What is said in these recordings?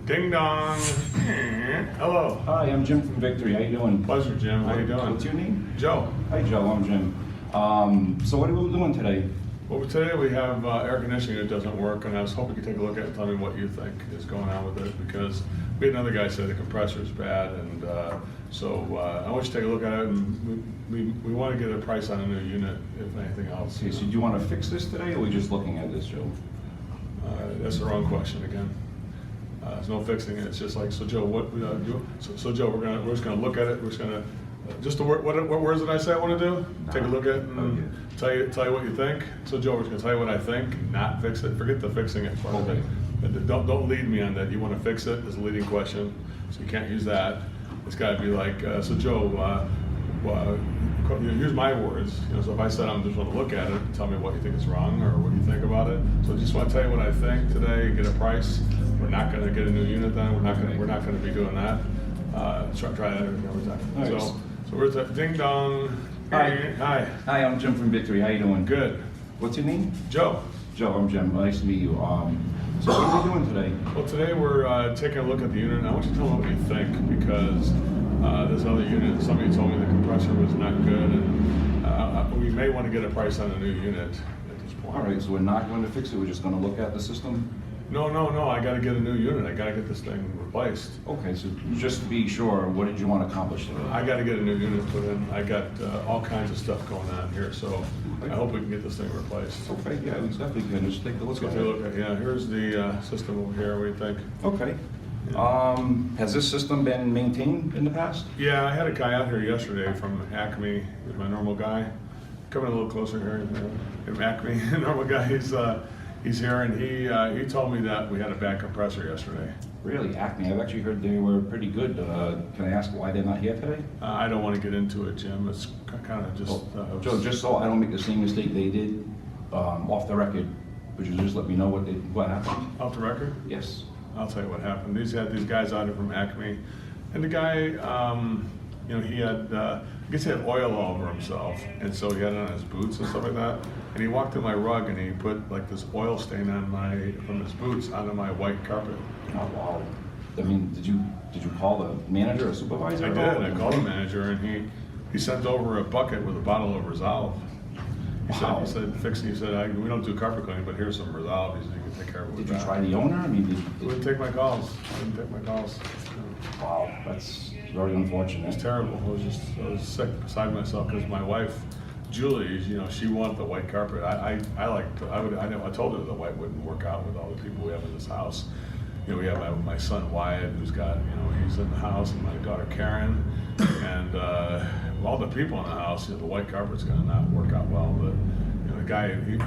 Ding dong. Hello. Hi, I'm Jim from Victory. How you doing? Pleasure, Jim. How you doing? What's your name? Joe. Hi, Joe. I'm Jim. So what are we doing today? Well, today we have air conditioning that doesn't work, and I was hoping you could take a look at it and tell me what you think is going on with it, because we had another guy say the compressor is bad, and so I want you to take a look at it, and we want to get a price on a new unit, if anything else. Okay, so do you want to fix this today, or are we just looking at this, Joe? That's the wrong question again. There's no fixing it. It's just like, so Joe, what we do? So Joe, we're just gonna look at it. We're just gonna just the word, what words did I say I want to do? Take a look at it and tell you what you think. So Joe, we're just gonna tell you what I think, not fix it. Forget the fixing it part of it. Don't lead me on that. You want to fix it is a leading question, so you can't use that. It's got to be like, so Joe, here's my words. So if I said I'm just want to look at it, tell me what you think is wrong or what you think about it. So I just want to tell you what I think today. Get a price. We're not going to get a new unit then. We're not going to be doing that. Try that every time. Nice. So we're at Ding Dong. Hi, I'm Jim from Victory. How you doing? Good. What's your name? Joe. Joe, I'm Jim. Nice to meet you. So what are we doing today? Well, today we're taking a look at the unit, and I want you to tell me what you think, because this other unit, somebody told me the compressor was not good, and we may want to get a price on a new unit at this point. All right, so we're not going to fix it. We're just going to look at the system. No. I got to get a new unit. I got to get this thing replaced. Okay, so just to be sure, what did you want to accomplish today? I got to get a new unit put in. I got all kinds of stuff going on here, so I hope we can get this thing replaced. Okay, yeah, we definitely can. Just take a look Let's at take a it. look at, yeah, here's the system over here. What do you think? Okay. Has this system been maintained in the past? Yeah, I had a guy out here yesterday from Acme. He's my normal guy. Coming a little closer here. Acme, normal guy. He's here, and he told me that we had a bad compressor yesterday. Really, Acme? I've actually heard they were pretty good. Can I ask why they're not here today? I don't want to get into it, Jim. It's kind of just... Joe, just so I don't make the same mistake they did, off the record, would you just let me know what happened? Off the record? Yes. I'll tell you what happened. These guys out here from Acme, and the guy, he had, I guess he had oil all over himself, and so he had it on his boots and stuff like that. And he walked through my rug, and he put like this oil stain on from his boots onto my white carpet. Oh wow! I mean, did you call the manager or supervisor? I did. I called the manager, and he sent over a bucket with a bottle of Resolve. He said, fix it. He said, we don't do carpet cleaning, but here's some Resolve. He said, you can take care of it with Did that. you try the owner? I mean, He wouldn't take my calls. Wow, that's very unfortunate. It's terrible. I was sick beside myself because my wife, Julie, she wanted the white carpet. I told her the white wouldn't work out with all the people we have in this house. We have my son Wyatt, who's got, he's in the house, and my daughter Karen, and all the people in the house. The white carpet's going to not work out well. But the guy, he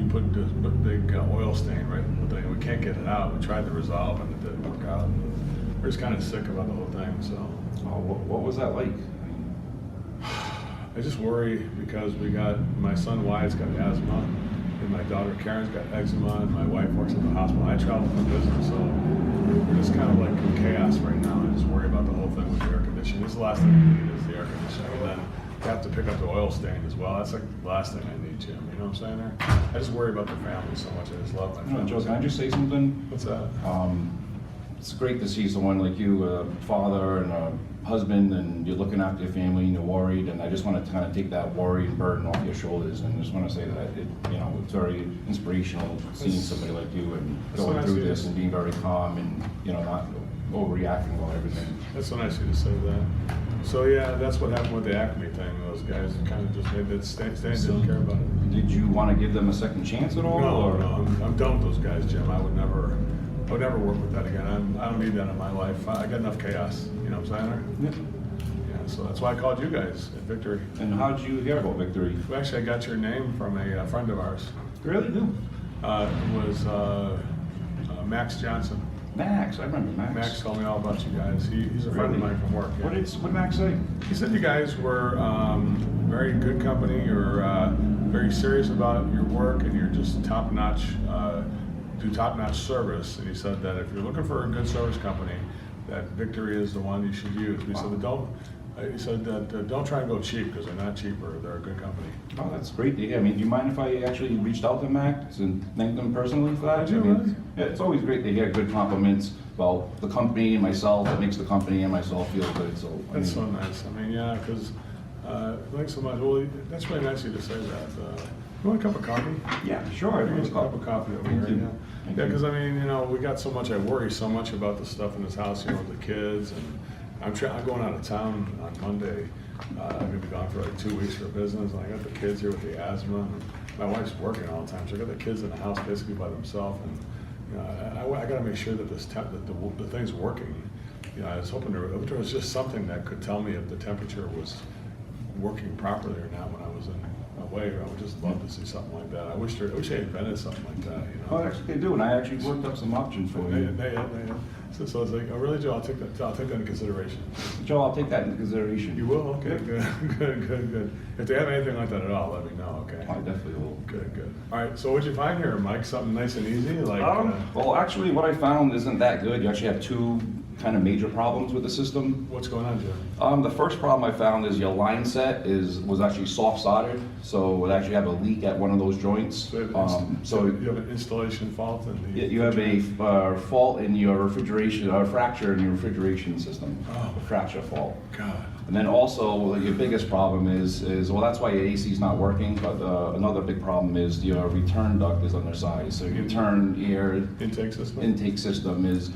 put this big oil stain right in the thing. We can't get it out. We tried to resolve, and it didn't work out. We're just kind of sick about the whole thing. So, what was that like? I just worry because my son Wyatt's got asthma, and my daughter Karen's got eczema, and my wife works at the hospital. I travel for business, so we're just kind of like in chaos right now. I just worry about the whole thing with the air conditioning. This is the last thing we need is the air conditioning, and then we have to pick up the oil stain as well. That's like the last thing I need, Jim. You know what I'm saying there? I just worry about the family so much. I just love my family. Joe, can I just say something? What's that? It's great to see someone like you, a father and a husband, and you're looking after your family and you're worried, and I just want to kind of take that worry and burden off your shoulders, and just want to say that it's very inspirational seeing somebody like you and going through this and being very calm and not overreacting about everything. That's so nice of you to say that. So yeah, that's what happened with the Acme thing. Those guys kind of just made that stand, didn't care about it. Did you want to give them a second chance at all? No, I'm done with those guys, Jim. I would never work with that again. I don't need that in my life. I got enough chaos. You know what I'm saying? Yeah. So that's why I called you guys at Victory. And how did you hear about Victory? Well, actually, I got your name from a friend of ours. Really? Who? It was Max Johnson. Max, I remember Max. Max told me all about you guys. He's a friend of mine from work. Yeah. What did Max say? He said you guys were very good company. You're very serious about your work, and you're just top-notch. Do top-notch service, and he said that if you're looking for a good service company, that Victory is the one you should use. He said, but He said that don't try and go cheap because they're not cheaper. They're a good company. Oh, that's great to hear. I mean, do you mind if I actually reached out to Max and thanked them personally for that? Did you I mean, really? Yeah, it's always great to hear good compliments about the company and myself. It makes the company and myself feel good, so. That's so nice. I mean, yeah, because thanks so much. Well, that's really nice of you to say that. You want a cup of coffee? Yeah, sure. Get a cup of coffee over Thank here. you. Yeah, Thank yeah. you. Because I mean, you know, we got so much. I worry so much about the stuff in this house. You know, the kids, and I'm going out of town on Monday. I'm gonna be gone for like 2 weeks for business. And I got the kids here with the asthma. And my wife's working all the time, so I got the kids in the house basically by themselves. And you know, I got to make sure that the thing's working. You know, I was hoping if there was just something that could tell me if the temperature was working properly or not when I was away. I would just love to see something like that. I wish they invented something like that. You know. Oh, actually, they do, and I actually worked up some options for you. So it's like, oh really, Joe? I'll take that into consideration. Joe, I'll take that into consideration. You will? Okay, Yep. good. If they have anything like that at all, let me know, okay? I definitely will. Good. All right, so what'd you find here, Mike? Something nice and easy? Like, Well, actually, what I found isn't that good. You actually have two kind of major problems with the system. what's going on, Joe? The first problem I found is your line set was actually soft soldered, so it actually have a leak at one of those joints. So you have an installation fault in the... You have a fault in your refrigeration, or fracture in your refrigeration system. Oh. A fracture fault. God. And then also, your biggest problem is well, that's why your AC is not working, but another big problem is your return duct is undersized. So your return air Intake system is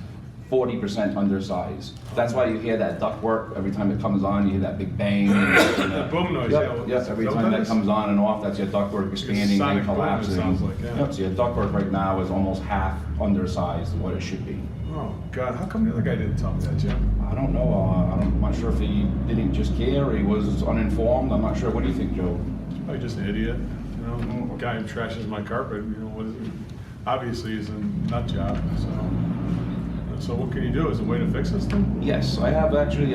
40% undersized. That's why you hear that duct work every time it comes on. You hear that big bang. The boom noise, Yep, yeah. every time that comes on and off, that's your ductwork expanding sonic and boom, it collapsing. sounds like, yeah. Yep, so your ductwork right now is almost half undersized of what it should be. Oh, God, how come the other guy didn't tell me that, Jim? I don't know. I'm not sure if he didn't just care or he was uninformed. I'm not sure. What do you think, Joe? He's probably just an idiot, you know? Guy who trashes my carpet, you know, obviously he's a nut job, so what can you do? Is there a way to fix this thing? Yes, I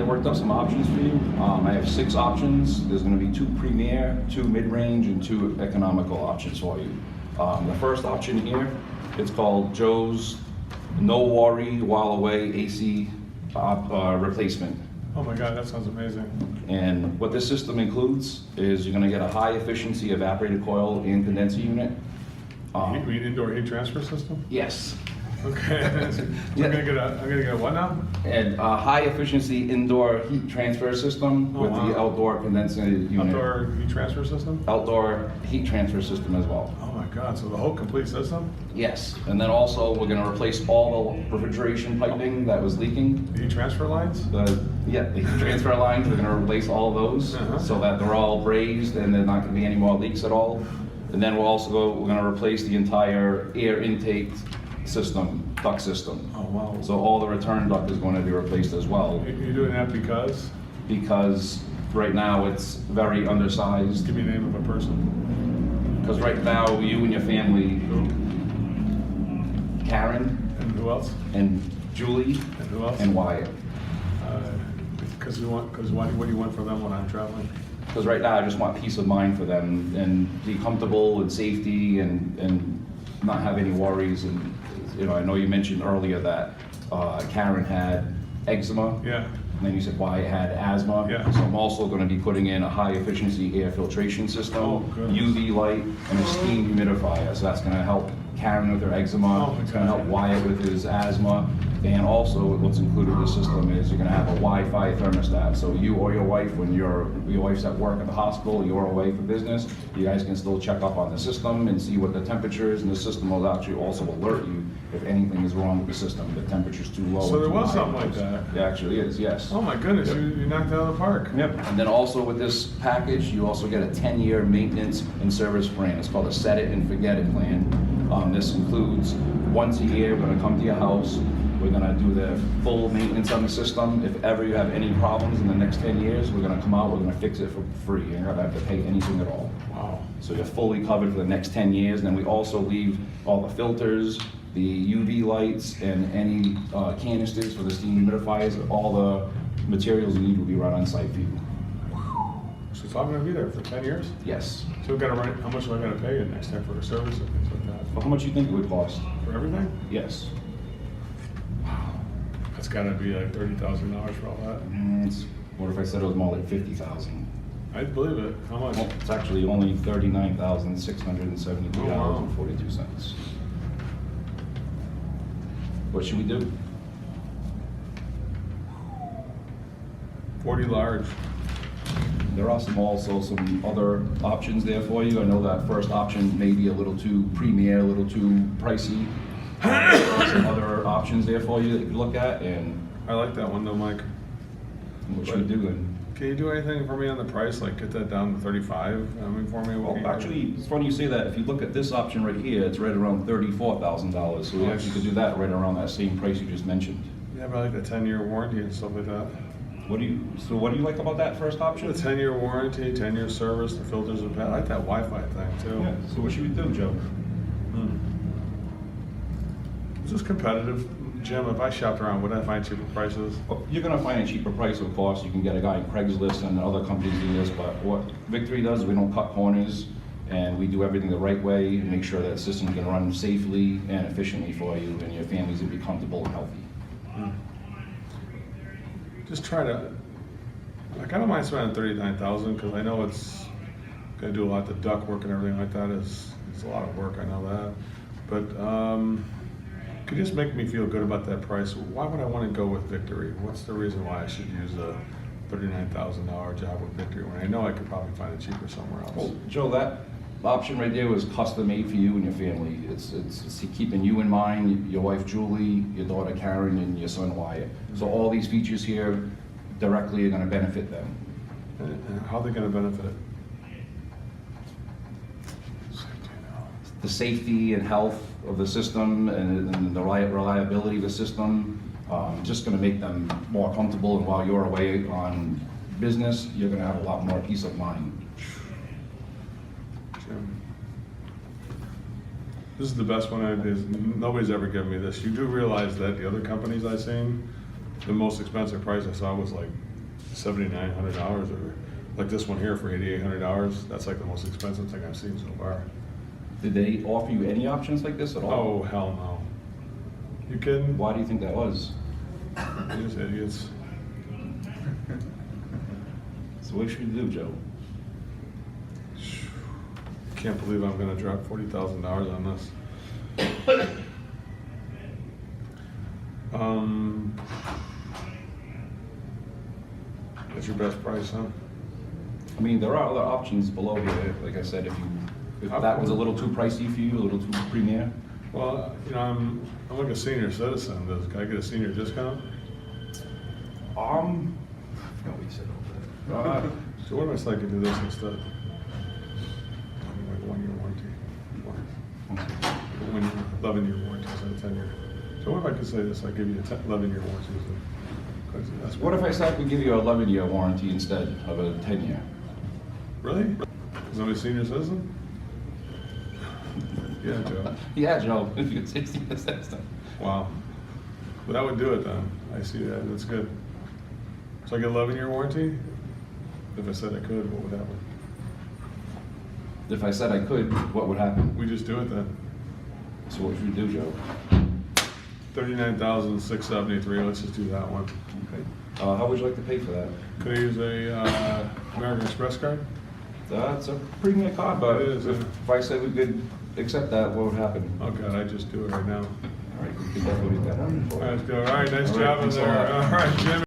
worked up some options for you. I have 6 options. There's going to be 2 premier, 2 mid-range, and 2 economical options for you. The first option here, it's called Joe's No Worry While Away AC replacement. Oh my God, that sounds amazing. And what this system includes is you're going to get a high efficiency evaporator coil and condenser unit. You mean indoor heat transfer system? Yes. Okay. I'm gonna get a what now? And a high efficiency indoor heat transfer system with wow. the outdoor condenser unit. Outdoor heat transfer system? Outdoor heat transfer system as well. Oh my God, so the whole complete system? Yes, and then also we're gonna replace all the refrigeration piping that was leaking. The heat transfer lines? The heat transfer lines, we're gonna replace all of those so that they're all brazed and there's not gonna be any more leaks at all. And then we're gonna replace the entire air intake system, duct system. Oh wow. So all the return duct is going to be replaced as well. You're doing that because? Because right now it's very undersized. Give me the name of a person. Because right now you and your family, Who? Karen And who else? and Julie And who else? and Wyatt. What do you want for them when I'm traveling? Because right now I just want peace of mind for them and be comfortable and safety and not have any worries. And you know, I know you mentioned earlier that Karen had eczema. Yeah. And then you said Wyatt had asthma. Yeah. So I'm also going to be putting in a high efficiency air filtration system, Oh, goodness. UV light, and a steam humidifier. So that's going to help Karen with her eczema. Oh, It's going to help Wyatt with his asthma. And also what's included in the system is you're going to have a Wi-Fi thermostat. So you or your wife, when your wife's at work at the hospital, you're away for business, you guys can still check up on the system and see what the temperature is. And the system will actually also alert you if anything is wrong with the system. The temperature's too low. So or there too was high. something like that? It actually is, yes. Oh my goodness, you knocked it out of the park. Yep, and then also with this package, you also get a 10-year maintenance and service plan. It's called a set it and forget it plan. This includes once a year, we're gonna come to your house, we're gonna do the full maintenance on the system. If ever you have any problems in the next 10 years, we're gonna come out, we're gonna fix it for free. You're not gonna have to pay anything at all. Wow. So you're fully covered for the next 10 years. Then we also leave all the filters, the UV lights, and any canisters for the steam humidifiers. All the materials you need will be right on site for you. So I'm gonna be there for 10 years? Yes. So we gotta run, how much am I gonna pay you next time for the service and things like that? Well, how much do you think it would cost? For everything? Yes. Wow. That's gotta be like $30,000 for all that. It's What if I said it was more like 50,000? I'd believe it. How much? Well, it's actually only $39,672.42. What should we do? 40 large. There are also some other options there for you. I know that first option may be a little too premier, a little too pricey. There are some other options there for you that you can look at, and I like that one though, Mike. what should we do then? Can you do anything for me on the price? Like get that down to 35? I mean, for me. Well, actually, it's funny you say that. If you look at this option right here, it's right around $34,000. So we actually could do that right around that same price you just mentioned. Yeah, but I like the 10-year warranty and stuff like that. What do you like about that first option? The 10-year warranty, 10-year service, the filters are bad. I like that Wi-Fi thing too. Yeah, so what should we do, Joe? Is this competitive, Jim? If I shopped around, would I find cheaper prices? Well, you're gonna find a cheaper price, of course. You can get a guy on Craigslist and other companies do this, but what Victory does is we don't cut corners, and we do everything the right way and make sure that the system can run safely and efficiently for you, and your family's gonna be comfortable and healthy. Just try to. I kind of mind spending 39,000 because I know it's gonna do a lot. The duct work and everything like that is it's a lot of work. I know that, but could you just make me feel good about that price? Why would I want to go with Victory? What's the reason why I should use a $39,000 job with Victory when I know I could probably find it cheaper somewhere else? Well, Joe, that option right there was custom made for you and your family. It's keeping you in mind, your wife Julie, your daughter Karen, and your son Wyatt. So all these features here directly are going to benefit them. And how are they going to benefit it? The safety and health of the system and the reliability of the system, just going to make them more comfortable. And while you're away on business, you're going to have a lot more peace of mind. Jim, this is the best one. Nobody's ever given me this. You do realize that the other companies I've seen, the most expensive price I saw was like $7,900, or like this one here for $8,800. That's like the most expensive thing I've seen so far. Did they offer you any options like this at all? Oh, hell no. You kidding? Why do you think that was? You're just idiots. So what should we do, Joe? Can't believe I'm gonna drop $40,000 on this. That's your best price, huh? I mean, there are other options below here. Like I said, if that was a little too pricey for you, a little too premier. Well, you know, I'm like a senior citizen. Can I get a senior discount? I forgot what you said over there. So what if I like to do this instead? Like 1 year warranty. 11-year warranty instead of 10-year. So what if I could say this? I give you a 11-year warranty. That's What if I said I could give you an 11-year warranty instead of a 10-year? Really? Because I'm a senior citizen? Yeah, Joe. Yeah, Joe, if you get 60%. Wow. Well, that would do it then. I see that. That's good. So I get 11-year warranty? If I said I could, what would happen? If I said I could, what would happen? We just do it then. So what should we do, Joe? $39,673. Let's just do that one. Okay. How would you like to pay for that? Could I use a American Express card? It's a premier card, but It is, yeah. if I said we could accept that, what would happen? Oh God, I just do it right now. All right, we could definitely do that. All right, let's go. All right, nice All right, job in thanks a there. lot. All right, Jimmy.